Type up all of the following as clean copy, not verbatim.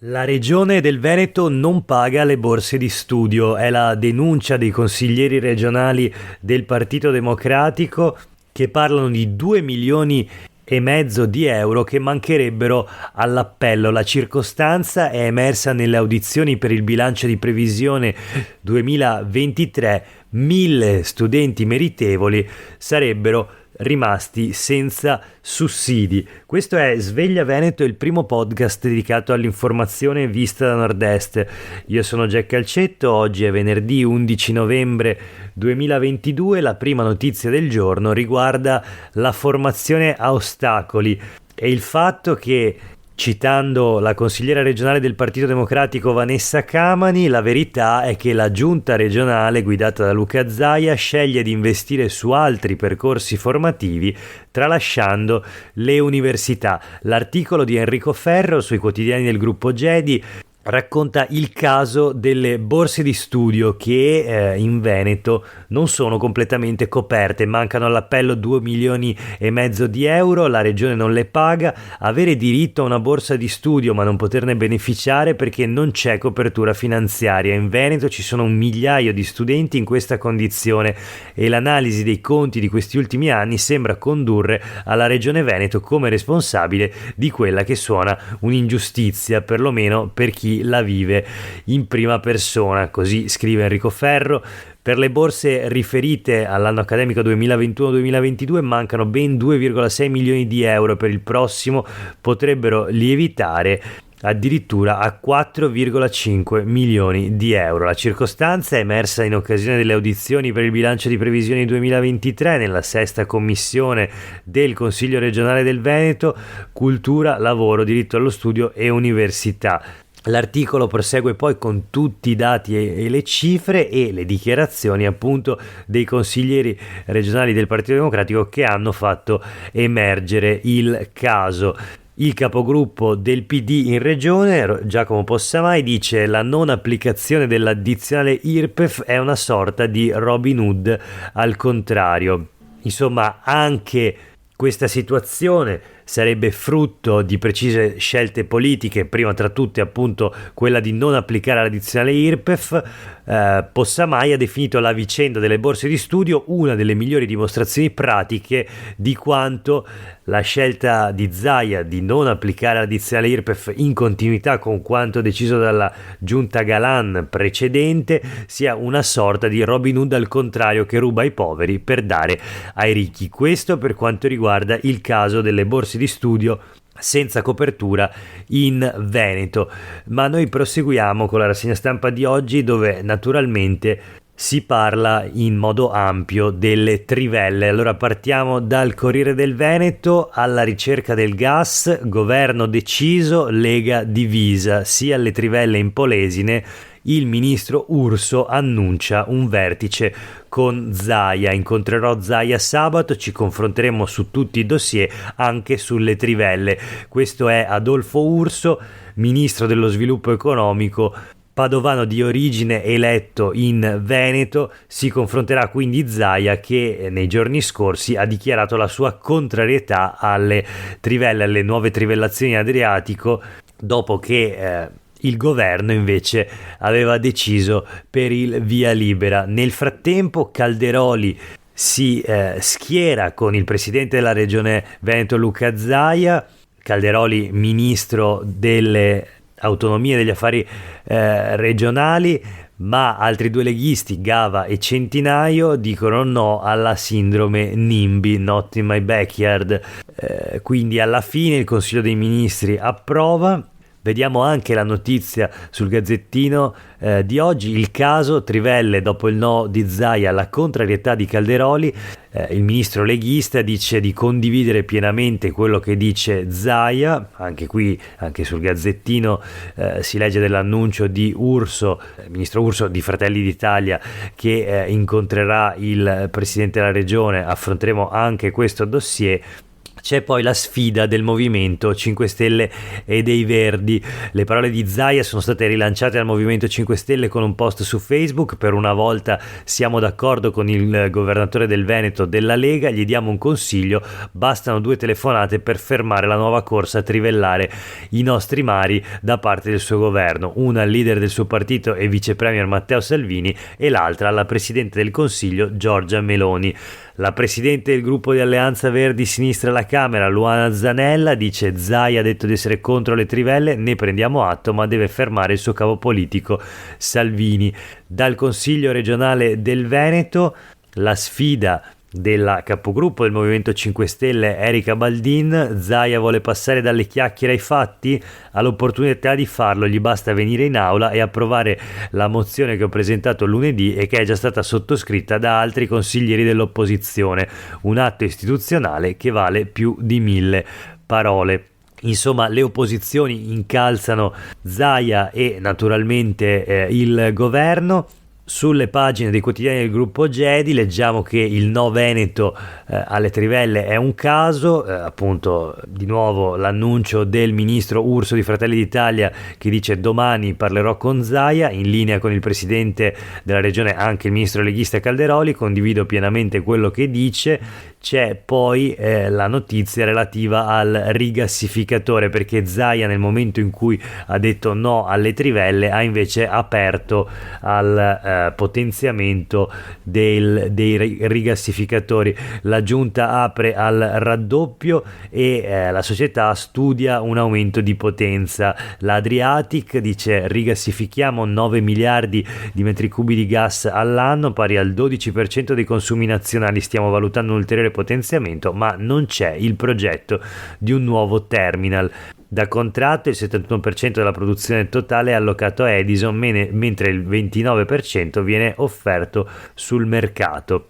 La regione del Veneto non paga le borse di studio, è la denuncia dei consiglieri regionali del Partito Democratico che parlano di 2 milioni e mezzo di euro che mancherebbero all'appello. La circostanza è emersa nelle audizioni per il bilancio di previsione 2023. 1.000 studenti meritevoli sarebbero rimasti senza sussidi. Questo è Sveglia Veneto, il primo podcast dedicato all'informazione vista da Nord-Est. Io sono Jack Calcetto, oggi è venerdì 11 novembre 2022. La prima notizia del giorno riguarda la formazione a ostacoli e il fatto che, citando la consigliera regionale del Partito Democratico Vanessa Camani, la verità è che la giunta regionale guidata da Luca Zaia sceglie di investire su altri percorsi formativi tralasciando le università. L'articolo di Enrico Ferro sui quotidiani del gruppo Gedi racconta il caso delle borse di studio che in Veneto non sono completamente coperte, mancano all'appello 2 milioni e mezzo di euro, la regione non le paga. Avere diritto a una borsa di studio ma non poterne beneficiare perché non c'è copertura finanziaria. In Veneto ci sono 1 migliaio di studenti in questa condizione e l'analisi dei conti di questi ultimi anni sembra condurre alla regione Veneto come responsabile di quella che suona un'ingiustizia, perlomeno per chi la vive in prima persona. Così scrive Enrico Ferro. Per le borse riferite all'anno accademico 2021-2022 mancano ben 2,6 milioni di euro, per il prossimo potrebbero lievitare addirittura a 4,5 milioni di euro. La circostanza è emersa in occasione delle audizioni per il bilancio di previsione 2023 nella sesta commissione del Consiglio regionale del Veneto, cultura, lavoro, diritto allo studio e università. L'articolo prosegue poi con tutti i dati e le cifre e le dichiarazioni appunto dei consiglieri regionali del Partito Democratico che hanno fatto emergere il caso. Il capogruppo del PD in regione, Giacomo Possamai, dice: la non applicazione dell'addizionale IRPEF è una sorta di Robin Hood al contrario. Insomma, anche questa situazione sarebbe frutto di precise scelte politiche, prima tra tutte appunto quella di non applicare l'addizionale IRPEF. Possamai ha definito la vicenda delle borse di studio una delle migliori dimostrazioni pratiche di quanto la scelta di Zaia di non applicare l'addizionale IRPEF, in continuità con quanto deciso dalla giunta Galan precedente, sia una sorta di Robin Hood al contrario che ruba ai poveri per dare ai ricchi. Questo per quanto riguarda il caso delle borse di studio senza copertura in Veneto. Ma noi proseguiamo con la rassegna stampa di oggi, dove naturalmente si parla in modo ampio delle trivelle. Allora partiamo dal Corriere del Veneto. Alla ricerca del gas, governo deciso, Lega divisa, sia alle trivelle in Polesine. Il ministro Urso annuncia un vertice con Zaia. Incontrerò Zaia sabato, ci confronteremo su tutti i dossier, anche sulle trivelle. Questo è Adolfo Urso, ministro dello sviluppo economico, padovano di origine, eletto in Veneto. Si confronterà quindi Zaia, che nei giorni scorsi ha dichiarato la sua contrarietà alle trivelle, alle nuove trivellazioni Adriatico, dopo che il governo invece aveva deciso per il via libera. Nel frattempo Calderoli si schiera con il presidente della regione Veneto Luca Zaia. Calderoli, ministro delle autonomie e degli affari regionali, ma altri due leghisti, Gava e Centinaio, dicono no alla sindrome NIMBY, not in my backyard. Quindi alla fine il Consiglio dei Ministri approva. Vediamo anche la notizia sul Gazzettino di oggi, il caso Trivelle, dopo il no di Zaia, la contrarietà di Calderoli. Il ministro leghista dice di condividere pienamente quello che dice Zaia. Anche qui, anche sul Gazzettino, si legge dell'annuncio di Urso, ministro Urso di Fratelli d'Italia, che incontrerà il presidente della regione. Affronteremo anche questo dossier. c'è poi la sfida del Movimento 5 Stelle e dei Verdi. Le parole di Zaia sono state rilanciate dal Movimento 5 Stelle con un post su Facebook: per una volta siamo d'accordo con il governatore del Veneto della Lega, gli diamo un consiglio, bastano 2 telefonate per fermare la nuova corsa a trivellare i nostri mari da parte del suo governo, una al leader del suo partito e vice premier Matteo Salvini e l'altra alla Presidente del Consiglio Giorgia Meloni. La Presidente del gruppo di Alleanza Verdi Sinistra alla Camera, Luana Zanella, dice: Zaia ha detto di essere contro le trivelle, ne prendiamo atto, ma deve fermare il suo capo politico Salvini. Dal Consiglio regionale del Veneto, la sfida della capogruppo del Movimento 5 Stelle Erika Baldin: Zaia vuole passare dalle chiacchiere ai fatti, ha l'opportunità di farlo, gli basta venire in aula e approvare la mozione che ho presentato lunedì e che è già stata sottoscritta da altri consiglieri dell'opposizione, un atto istituzionale che vale più di 1000 parole. Insomma, le opposizioni incalzano Zaia e naturalmente il governo. Sulle pagine dei quotidiani del gruppo Gedi leggiamo che il no Veneto alle trivelle è un caso, appunto di nuovo l'annuncio del ministro Urso di Fratelli d'Italia che dice: domani parlerò con Zaia, in linea con il presidente della regione anche il ministro leghista Calderoli, condivido pienamente quello che dice. C'è poi la notizia relativa al rigassificatore, perché Zaia nel momento in cui ha detto no alle trivelle ha invece aperto al potenziamento dei rigassificatori. La giunta apre al raddoppio e la società studia un aumento di potenza. La Adriatic dice: rigassifichiamo 9 miliardi di metri cubi di gas all'anno, pari al 12% dei consumi nazionali, stiamo valutando un ulteriore potenziamento, ma non c'è il progetto di un nuovo terminal. Da contratto il 71% della produzione totale è allocato a Edison, mentre il 29% viene offerto sul mercato.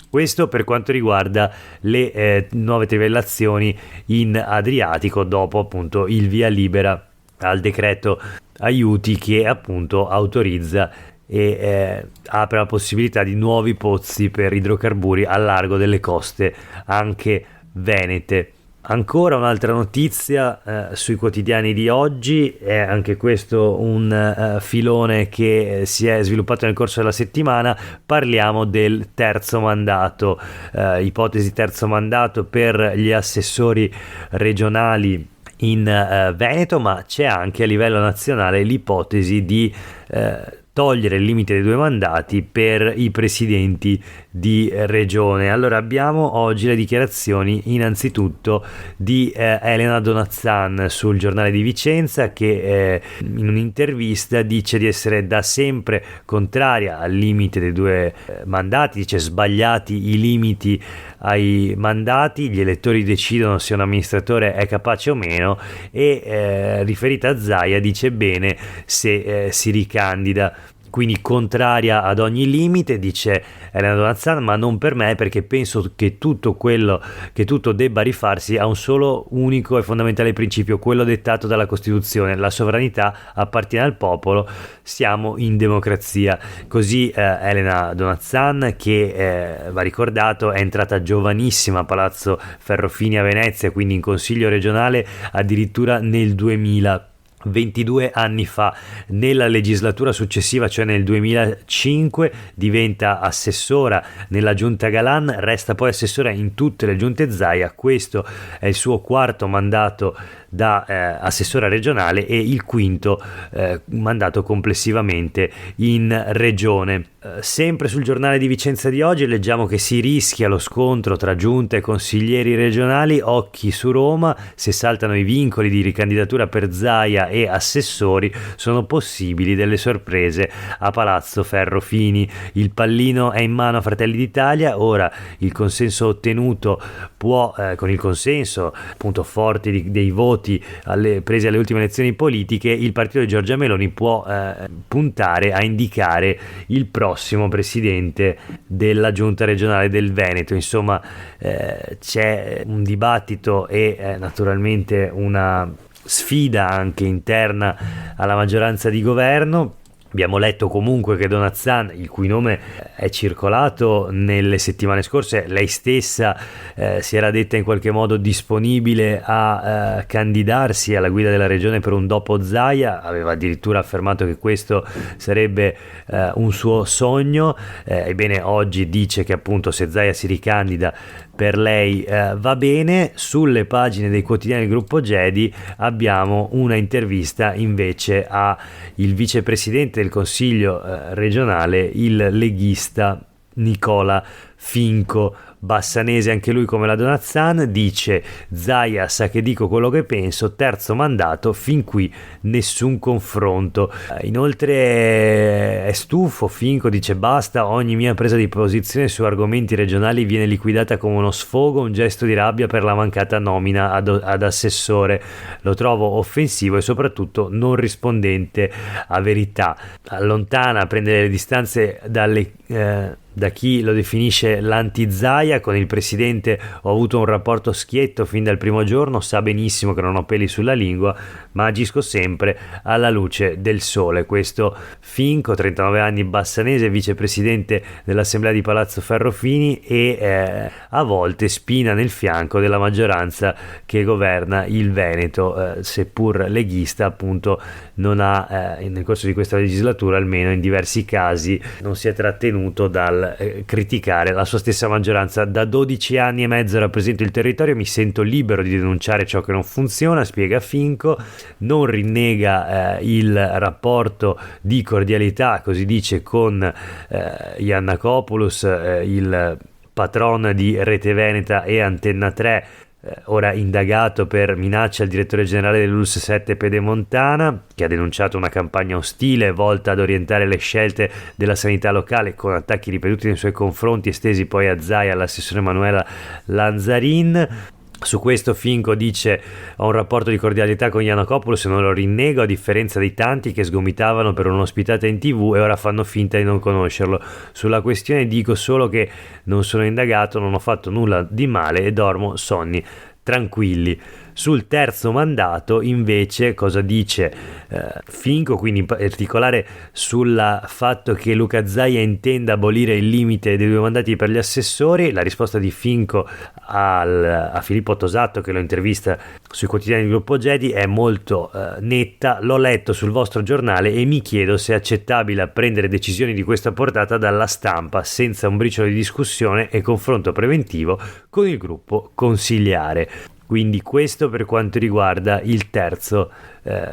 Questo per quanto riguarda le nuove trivellazioni in Adriatico, dopo appunto il via libera al decreto aiuti che appunto autorizza e apre la possibilità di nuovi pozzi per idrocarburi al largo delle coste anche venete. Ancora un'altra notizia sui quotidiani di oggi, è anche questo un filone che si è sviluppato nel corso della settimana. Parliamo del terzo mandato, ipotesi terzo mandato per gli assessori regionali in Veneto, ma c'è anche a livello nazionale l'ipotesi di togliere il limite dei 2 mandati per i presidenti di regione. Allora abbiamo oggi le dichiarazioni innanzitutto di Elena Donazzan sul Giornale di Vicenza, che in un'intervista dice di essere da sempre contraria al limite dei 2 mandati, dice: sbagliati i limiti ai mandati, gli elettori decidono se un amministratore è capace o meno, e riferita a Zaia dice: bene se si ricandida. Quindi contraria ad ogni limite, dice Elena Donazzan, ma non per me, perché penso che tutto debba rifarsi a un solo, unico e fondamentale principio, quello dettato dalla Costituzione: la sovranità appartiene al popolo, siamo in democrazia. Così Elena Donazzan, che va ricordato è entrata giovanissima a Palazzo Ferrofini a Venezia, quindi in consiglio regionale addirittura nel 2000. 22 anni fa. Nella legislatura successiva, cioè nel 2005, diventa assessora nella giunta Galan, resta poi assessora in tutte le giunte Zaia. Questo è il suo 4º mandato da assessora regionale e il 5º mandato complessivamente in regione. Sempre sul Giornale di Vicenza di oggi leggiamo che si rischia lo scontro tra giunta e consiglieri regionali, occhi su Roma, se saltano i vincoli di ricandidatura per Zaia e assessori sono possibili delle sorprese a Palazzo Ferrofini. Il pallino è in mano a Fratelli d'Italia, ora il consenso ottenuto può, con il consenso appunto forte dei voti presi alle ultime elezioni politiche, il partito di Giorgia Meloni può puntare a indicare il prossimo presidente della giunta regionale del Veneto. Insomma, c'è un dibattito e naturalmente una sfida anche interna alla maggioranza di governo. Abbiamo letto comunque che Donat-San, il cui nome è circolato nelle settimane scorse, lei stessa si era detta in qualche modo disponibile a candidarsi alla guida della regione per un dopo Zaia, aveva addirittura affermato che questo sarebbe un suo sogno. Ebbene, oggi dice che appunto se Zaia si ricandida per lei va bene. Sulle pagine dei quotidiani del gruppo Gedi abbiamo una intervista invece a il vicepresidente del consiglio regionale, il leghista Nicola Finco, bassanese anche lui come la Donat-San. Dice: Zaia sa che dico quello che penso, terzo mandato, fin qui nessun confronto. Inoltre è stufo Finco, dice: basta, ogni mia presa di posizione su argomenti regionali viene liquidata come uno sfogo, un gesto di rabbia per la mancata nomina ad assessore. Lo trovo offensivo e soprattutto non rispondente a verità. Allontana, prende le distanze da chi lo definisce l'anti-Zaia. Con il presidente ho avuto un rapporto schietto fin dal primo giorno, sa benissimo che non ho peli sulla lingua, ma agisco sempre alla luce del sole. Questo Finco, 39 anni, bassanese, vicepresidente dell'assemblea di Palazzo Ferrofini e a volte spina nel fianco della maggioranza che governa il Veneto, seppur leghista appunto non ha nel corso di questa legislatura, almeno in diversi casi, non si è trattenuto dal criticare la sua stessa maggioranza. Da 12 anni e mezzo rappresento il territorio, mi sento libero di denunciare ciò che non funziona, spiega Finco. Non rinnega il rapporto di cordialità, così dice, con Yiannakopoulos, il patron di Rete Veneta e Antenna 3, ora indagato per minaccia al direttore generale dell'ULSS 7 Pedemontana, che ha denunciato una campagna ostile volta ad orientare le scelte della sanità locale, con attacchi ripetuti nei suoi confronti, estesi poi a Zaia, all'assessore Manuela Lanzarin. Su questo Finco dice: ho un rapporto di cordialità con Yiannakopoulos e non lo rinnego, a differenza di tanti che sgomitavano per un'ospitata in TV e ora fanno finta di non conoscerlo. Sulla questione dico solo che non sono indagato, non ho fatto nulla di male e dormo sonni tranquilli. Sul terzo mandato invece cosa dice Finco, quindi in particolare sul fatto che Luca Zaia intenda abolire il limite dei 2 mandati per gli assessori? La risposta di Finco a Filippo Tosato, che lo intervista sui quotidiani del gruppo Gedi, è molto netta: l'ho letto sul vostro giornale e mi chiedo se è accettabile prendere decisioni di questa portata dalla stampa senza un briciolo di discussione e confronto preventivo con il gruppo consigliare. Quindi questo per quanto riguarda il terzo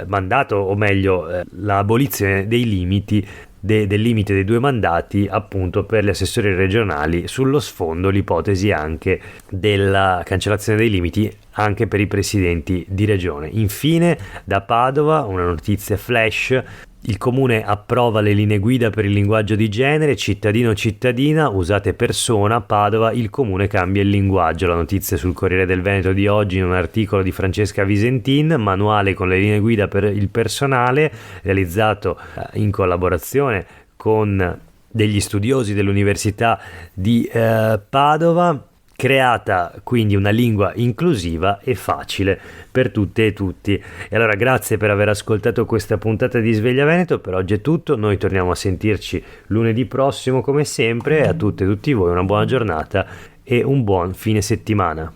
mandato, o meglio l'abolizione dei limiti del limite dei 2 mandati appunto per gli assessori regionali, sullo sfondo l'ipotesi anche della cancellazione dei limiti anche per i presidenti di regione. Infine da Padova una notizia flash: il comune approva le linee guida per il linguaggio di genere, cittadino-cittadina, usate persona, Padova, il comune cambia il linguaggio. La notizia sul Corriere del Veneto di oggi in un articolo di Francesca Visentin, manuale con le linee guida per il personale, realizzato in collaborazione con degli studiosi dell'Università di Padova. Creata quindi una lingua inclusiva e facile per tutte e tutti. E allora grazie per aver ascoltato questa puntata di Sveglia Veneto. Per oggi è tutto, noi torniamo a sentirci lunedì prossimo come sempre. A tutte e tutti voi una buona giornata e un buon fine settimana.